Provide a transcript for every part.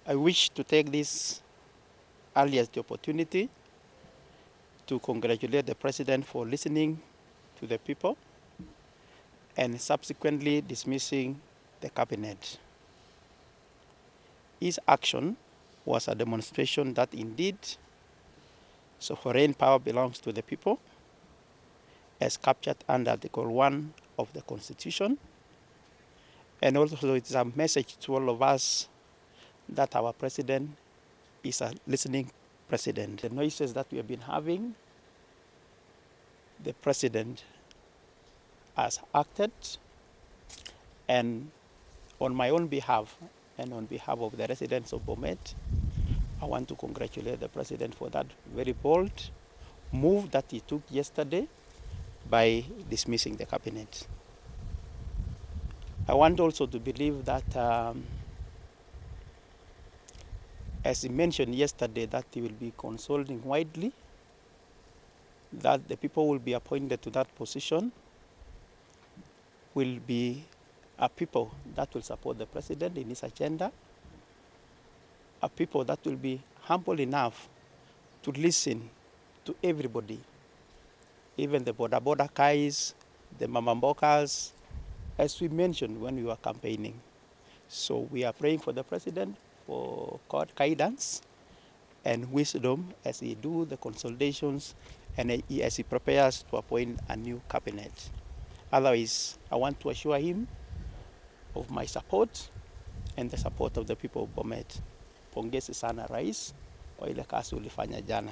I wish to take this earliest opportunity to congratulate the President for listening to the people and subsequently dismissing the cabinet. His action was a demonstration that indeed sovereign power belongs to the people, as captured under Article 1 of the Constitution. And also it's a message to all of us that our President is a listening President. The noises that we have been having, the President has acted, and on my own behalf and on behalf of the residents of Bomet, I want to congratulate the President for that very bold move that he took yesterday by dismissing the cabinet. I want also to believe that, as he mentioned yesterday, that he will be consulting widely, that the people will be appointed to that position will be a people that will support the President in his agenda, a people that will be humble enough to listen to everybody, even the border guys, the mamambokas, as we mentioned when we were campaigning. So we are praying for the President for God guidance and wisdom as he do the consultations and as he prepares to appoint a new cabinet. Otherwise, I want to assure him of my support and the support of the people of Bomet. Pongezi sana rais kwa ile kazi ulifanya jana.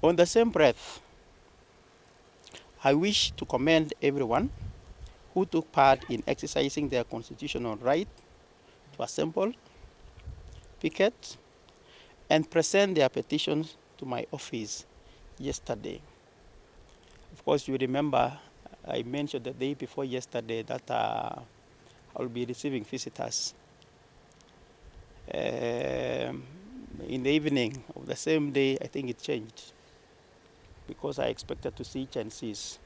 On the same breath, I wish to commend everyone who took part in exercising their constitutional right to assemble, picket, and present their petitions to my office yesterday. Of course, you remember I mentioned the day before yesterday that I will be receiving visitors. In the evening of the same day, I think it changed because I expected to see chances.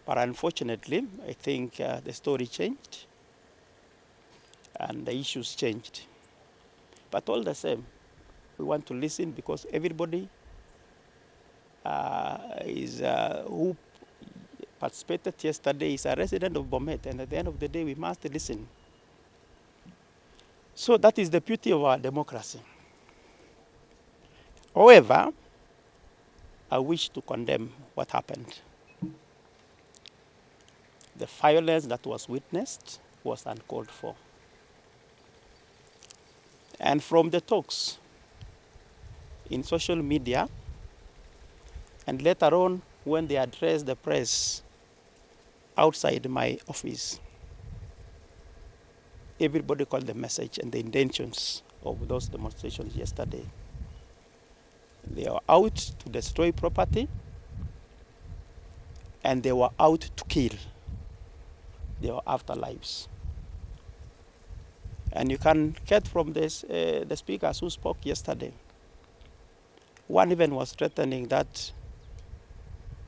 But unfortunately, I think the story changed and the issues changed. But all the same, we want to listen because everybody who participated yesterday is a resident of Bomet, and at the end of the day, we must listen. So that is the beauty of our democracy. However, I wish to condemn what happened. The violence that was witnessed was uncalled for. And from the talks in social media, and later on when they addressed the press outside my office, everybody called the message and the intentions of those demonstrations yesterday. They were out to destroy property, and they were out to kill. They were after lives. And you can get from this, the speakers who spoke yesterday. One even was threatening that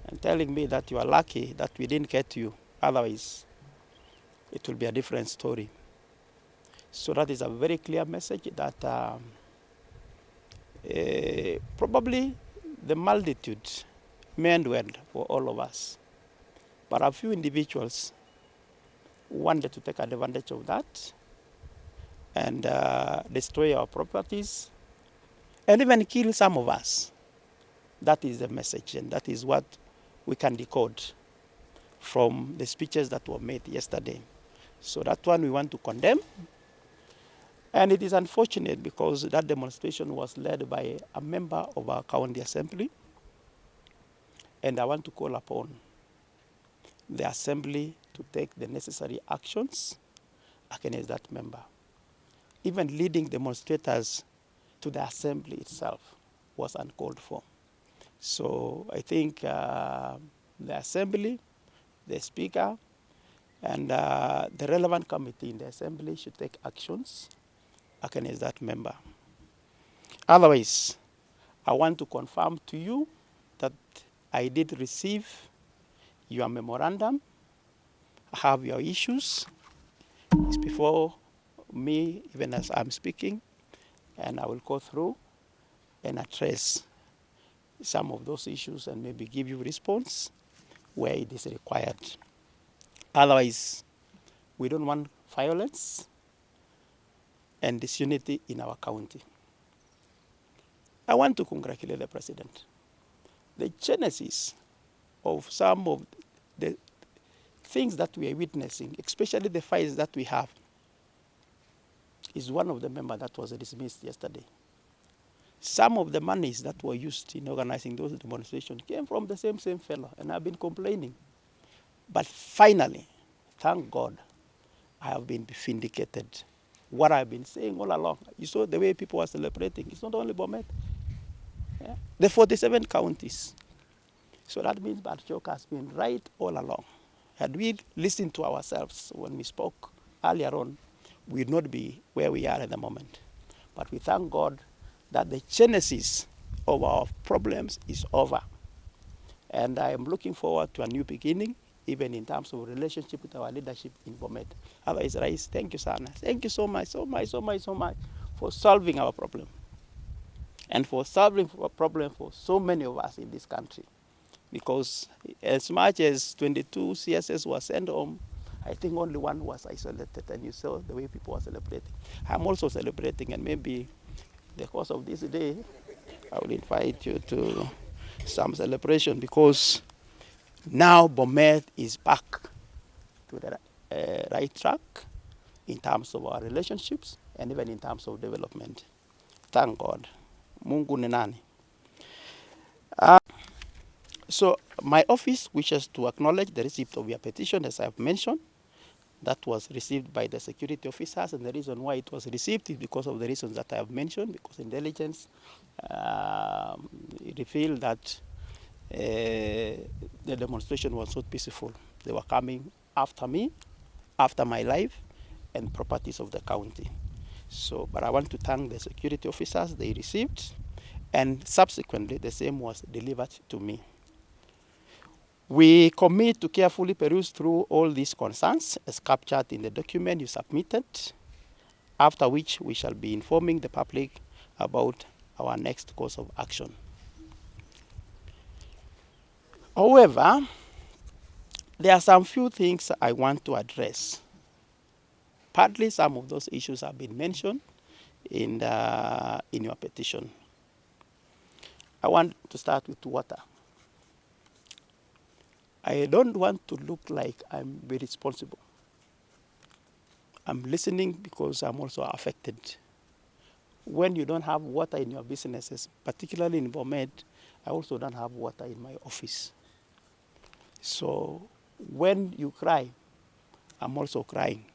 and telling me that you are lucky that we didn't get you. Otherwise, it will be a different story. So that is a very clear message that probably the multitude meant well for all of us. But a few individuals wanted to take advantage of that and destroy our properties and even kill some of us. That is the message, and that is what we can decode from the speeches that were made yesterday. So that one we want to condemn. And it is unfortunate because that demonstration was led by a member of our county assembly. And I want to call upon the assembly to take the necessary actions against that member. Even leading demonstrators to the assembly itself was uncalled for. So I think the assembly, the speaker, and the relevant committee in the assembly should take actions against that member. Otherwise, I want to confirm to you that I did receive your memorandum. I have your issues. It's before me, even as I'm speaking. And I will go through and address some of those issues and maybe give you response where it is required. Otherwise, we don't want violence and disunity in our county. I want to congratulate the president. The genesis of some of the things that we are witnessing, especially the fights that we have, is one of the members that was dismissed yesterday. Some of the monies that were used in organizing those demonstrations came from the same fellow, and I've been complaining. But finally, thank God, I have been vindicated. What I've been saying all along. You saw the way people are celebrating. It's not only Bomet. Yeah? The 47 counties. So that means Barchok has been right all along. Had we listened to ourselves when we spoke earlier on, we would not be where we are at the moment. But we thank God that the genesis of our problems is over. And I am looking forward to a new beginning, even in terms of relationship with our leadership in Bomet. Otherwise, Rais, thank you, Sana. Thank you so much for solving our problem. And for solving a problem for so many of us in this country. Because as much as 22 CSS were sent home, I think only one was isolated, and you saw the way people were celebrating. I'm also celebrating, and maybe the course of this day, I will invite you to some celebration, because now Bomet is back to the right track in terms of our relationships and even in terms of development. Thank God. Mungu ni nani? So my office wishes to acknowledge the receipt of your petition, as I have mentioned. That was received by the security officers, and the reason why it was received is because of the reasons that I have mentioned, because intelligence revealed that the demonstration was not peaceful. They were coming after me, after my life and properties of the county. So, but I want to thank the security officers they received, and subsequently the same was delivered to me. We commit to carefully peruse through all these concerns as captured in the document you submitted, after which we shall be informing the public about our next course of action. However, there are some few things I want to address. Partly some of those issues have been mentioned in your petition. I want to start with water. I don't want to look like I'm very responsible. I'm listening because I'm also affected. When you don't have water in your businesses, particularly in Bomet, I also don't have water in my office. So when you cry, I'm also crying.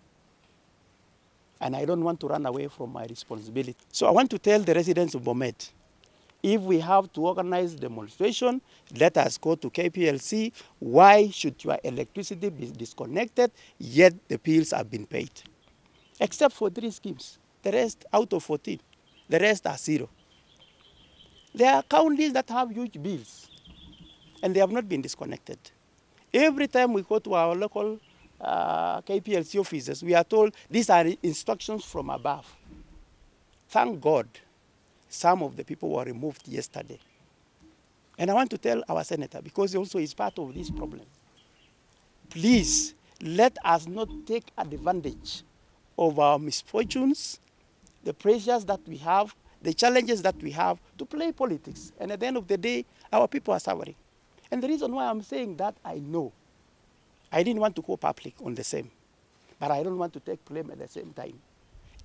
And I don't want to run away from my responsibility. So I want to tell the residents of Bomet, if we have to organize demonstration, let us go to KPLC. Why should your electricity be disconnected, yet the bills have been paid? Except for 3 schemes. The rest, out of 14, the rest are 0. There are counties that have huge bills, and they have not been disconnected. Every time we go to our local KPLC offices, we are told these are instructions from above. Thank God, some of the people were removed yesterday. And I want to tell our senator, because he also is part of this problem, please let us not take advantage of our misfortunes, the pressures that we have, the challenges that we have to play politics. And at the end of the day, our people are suffering. And the reason why I'm saying that, I know. I didn't want to go public on the same, but I don't want to take blame at the same time.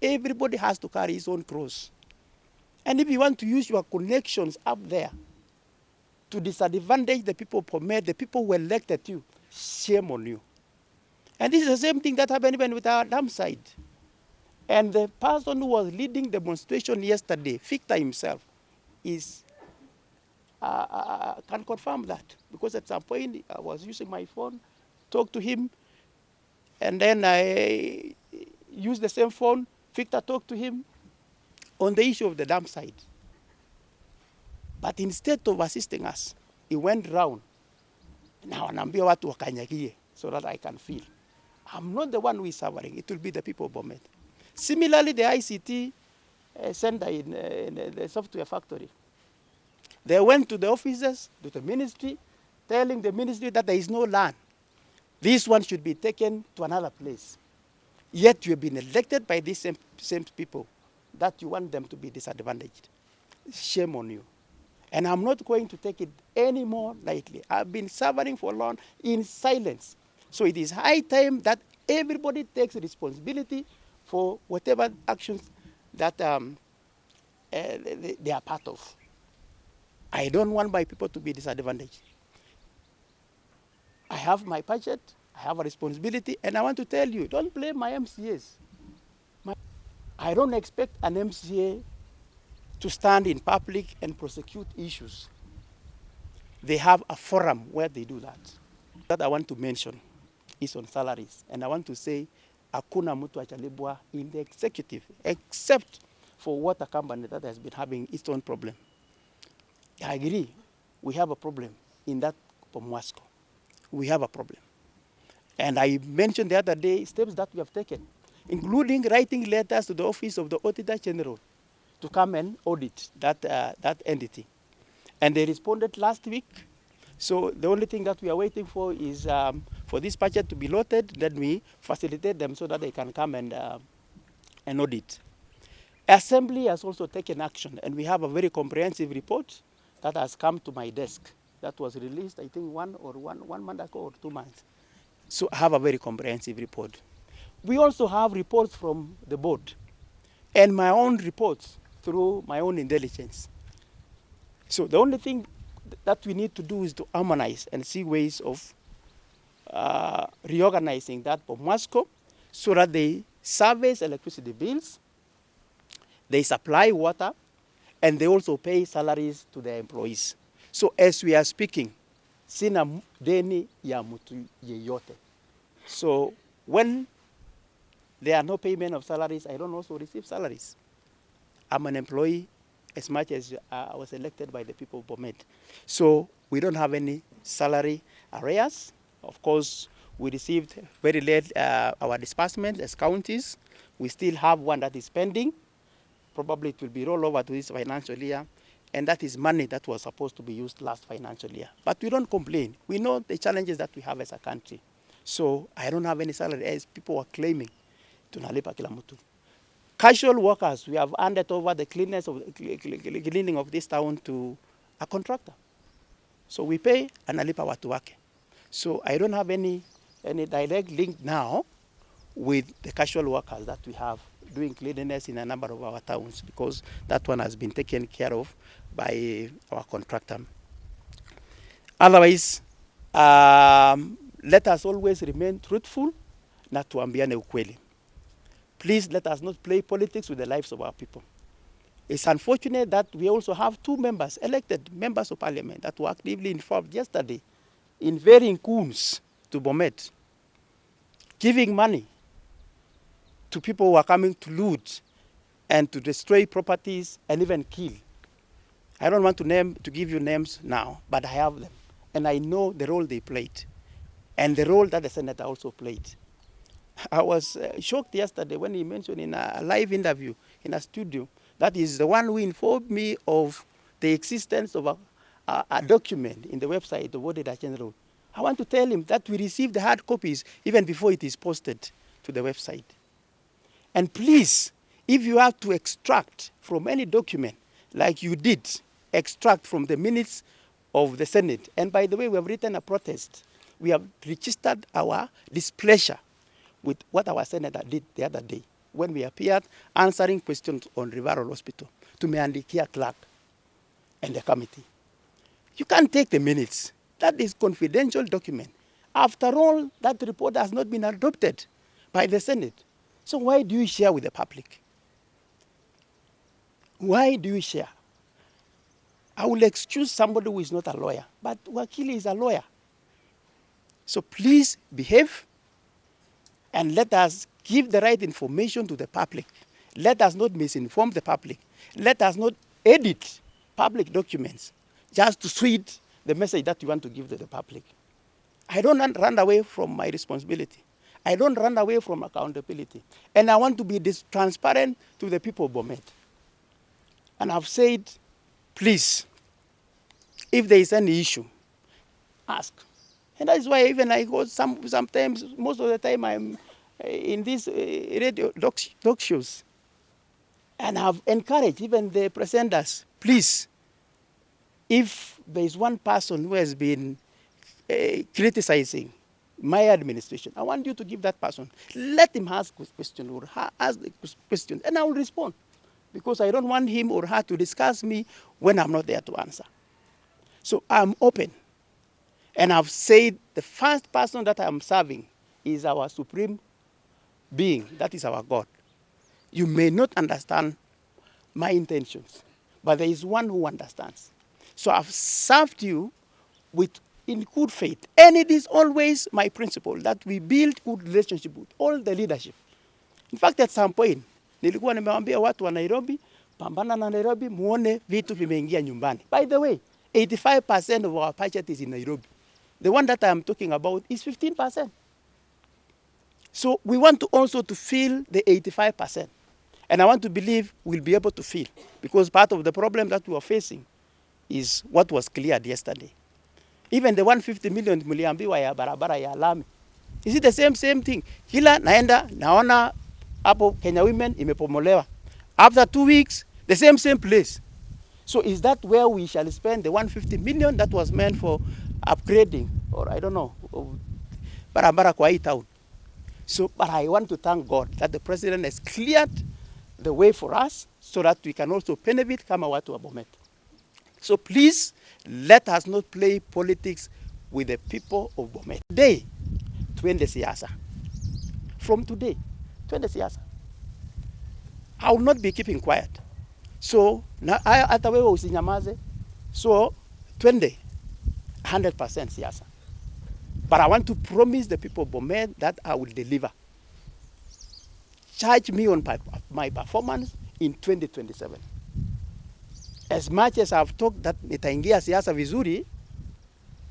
Everybody has to carry his own cross. And if you want to use your connections up there to disadvantage the people the people who elected you, shame on you. And this is the same thing that happened even with our dam side. And the person who was leading the demonstration yesterday, Victor himself, can confirm that. Because at some point I was using my phone, talked to him, and then I used the same phone. Victor talked to him on the issue of the dam side. But instead of assisting us, he went round. Now anaambia watu wakanyagie so that I can feel. I'm not the one who is suffering. It will be the people of Bomet. Similarly, the ICT center in the software factory. They went to the offices, to the ministry, telling the ministry that there is no land. This one should be taken to another place. Yet you have been elected by these same people that you want them to be disadvantaged. Shame on you. And I'm not going to take it any more lightly. I've been suffering for long in silence. So it is high time that everybody takes responsibility for whatever actions that they are part of. I don't want my people to be disadvantaged. I have my budget, I have a responsibility, and I want to tell you, don't blame my MCAs. I don't expect an MCA to stand in public and prosecute issues. They have a forum where they do that. That I want to mention is on salaries. And I want to say, hakuna mtu achalibwa in the executive, except for water company that has been having its own problem. I agree, we have a problem in that Pomwasco. We have a problem. And I mentioned the other day steps that we have taken, including writing letters to the Office of the Auditor General to come and audit that entity. And they responded last week. So the only thing that we are waiting for is for this budget to be loaded, then we facilitate them so that they can come and audit. Assembly has also taken action, and we have a very comprehensive report that has come to my desk that was released, I think, one month ago or 2 months. So I have a very comprehensive report. We also have reports from the board and my own reports through my own intelligence. So the only thing that we need to do is to harmonize and see ways of reorganizing that for Moscow so that they service electricity bills, they supply water, and they also pay salaries to their employees. So as we are speaking, sina deni ya mtu yeyote. So when there are no payment of salaries, I don't also receive salaries. I'm an employee as much as I was elected by the people of Bomet. So we don't have any salary arrears. Of course, we received very late our disbursement as counties. We still have one that is pending. Probably it will be rolled over to this financial year. And that is money that was supposed to be used last financial year. But we don't complain. We know the challenges that we have as a country. So I don't have any salary, as people are claiming. Tunalipa kila mtu. Casual workers, we have handed over the cleaning of this town to a contractor. So we pay and nalipa watu wake. So I don't have any direct link now with the casual workers that we have doing cleanliness in a number of our towns, because that one has been taken care of by our contractor. Otherwise, let us always remain truthful na tuambiane ukweli. Please let us not play politics with the lives of our people. It's unfortunate that we also have 2 members, elected members of parliament, that were actively involved yesterday in varying coups to Bomet, giving money to people who are coming to loot and to destroy properties and even kill. I don't want to give you names now, but I have them. And I know the role they played and the role that the senator also played. I was shocked yesterday when he mentioned in a live interview in a studio that is the one who informed me of the existence of a document in the website of Auditor General. I want to tell him that we received the hard copies even before it is posted to the website. And please, if you have to extract from any document, like you did, extract from the minutes of the Senate. And by the way, we have written a protest. We have registered our displeasure with what our senator did the other day when we appeared answering questions on Riverol Hospital to Meandikia clerk and the committee. You can't take the minutes. That is confidential document. After all, that report has not been adopted by the Senate. So why do you share with the public? Why do you share? I will excuse somebody who is not a lawyer, but Wakili is a lawyer. So please behave and let us give the right information to the public. Let us not misinform the public. Let us not edit public documents just to suit the message that you want to give to the public. I don't run away from my responsibility. I don't run away from accountability. And I want to be transparent to the people of Bomet. And I've said, please, if there is any issue, ask. And that is why even I go sometimes, most of the time I'm in these radio talk shows. And I've encouraged even the presenters, please, if there is one person who has been criticizing my administration, I want you to give that person, let him ask a question or ask the question, and I will respond. Because I don't want him or her to discuss me when I'm not there to answer. So I'm open. And I've said the first person that I'm serving is our supreme being, that is our God. You may not understand my intentions, but there is one who understands. So I've served you in good faith. And it is always my principle that we build good relationship with all the leadership. In fact, at some point, nilikuwa nimewaambia watu wa Nairobi, pambana na Nairobi, muone vitu vimeingia nyumbani. By the way, 85% of our budget is in Nairobi. The one that I'm talking about is 15%. So we want to also to fill the 85%. And I want to believe we'll be able to fill, because part of the problem that we are facing is what was cleared yesterday. Even the 150 million mliambiwa ya barabara ya lami. Is it the same thing? Kila naenda, naona hapo Kenya Women imepomolewa. After 2 weeks, the same place. So is that where we shall spend the 150 million that was meant for upgrading, or I don't know, barabara kwa hii town? So, but I want to thank God that the president has cleared the way for us so that we can also benefit kama watu wa Bomet. So please, let us not play politics with the people of Bomet. Today, twende siasa. From today, twende siasa. I will not be keeping quiet. So, hata wewe usinyamaze. So, twende 100% siasa. But I want to promise the people of Bomet that I will deliver. Charge me on my performance in 2027. As much as I've talked that nitaingia siasa vizuri,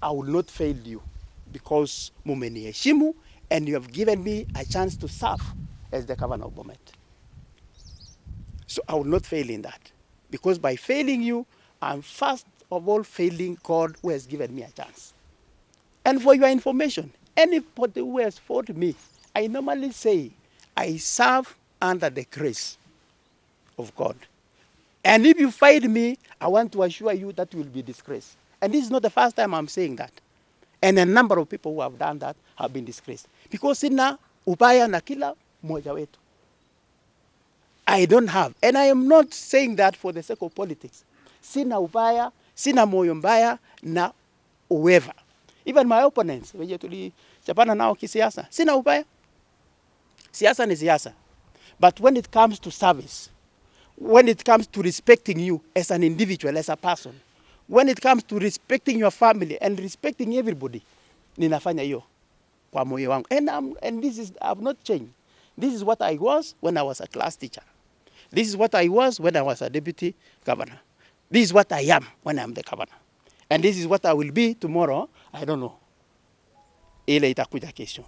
I will not fail you, because mumeniheshimu and you have given me a chance to serve as the governor of Bomet. So I will not fail in that, because by failing you, I'm first of all failing God, who has given me a chance. And for your information, anybody who has fought me, I normally say I serve under the grace of God. And if you fight me, I want to assure you that you will be disgraced. And this is not the first time I'm saying that. And a number of people who have done that have been disgraced. Because sina ubaya na kila mmoja wetu. I don't have. And I am not saying that for the sake of politics. Sina ubaya, sina moyo mbaya na whoever. Even my opponents, wenye tulichapana nao kisiasa, sina ubaya. Siasa ni siasa. But when it comes to service, when it comes to respecting you as an individual, as a person, when it comes to respecting your family and respecting everybody, ninafanya hiyo kwa moyo wangu. And this is, I've not changed. This is what I was when I was a class teacher. This is what I was when I was a deputy governor. This is what I am when I'm the governor. And this is what I will be tomorrow. I don't know. Ile itakuja kesho.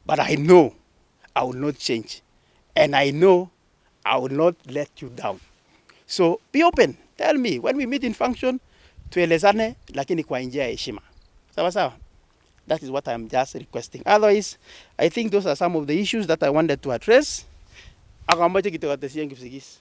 But I know I will not change. And I know I will not let you down. So be open. Tell me, when we meet in function, tuelezane, lakini kwa njia ya heshima. Sawa sawa? That is what I'm just requesting. Otherwise, I think those are some of the issues that I wanted to address. Ako ambacho kitawatesiya ngipsigis.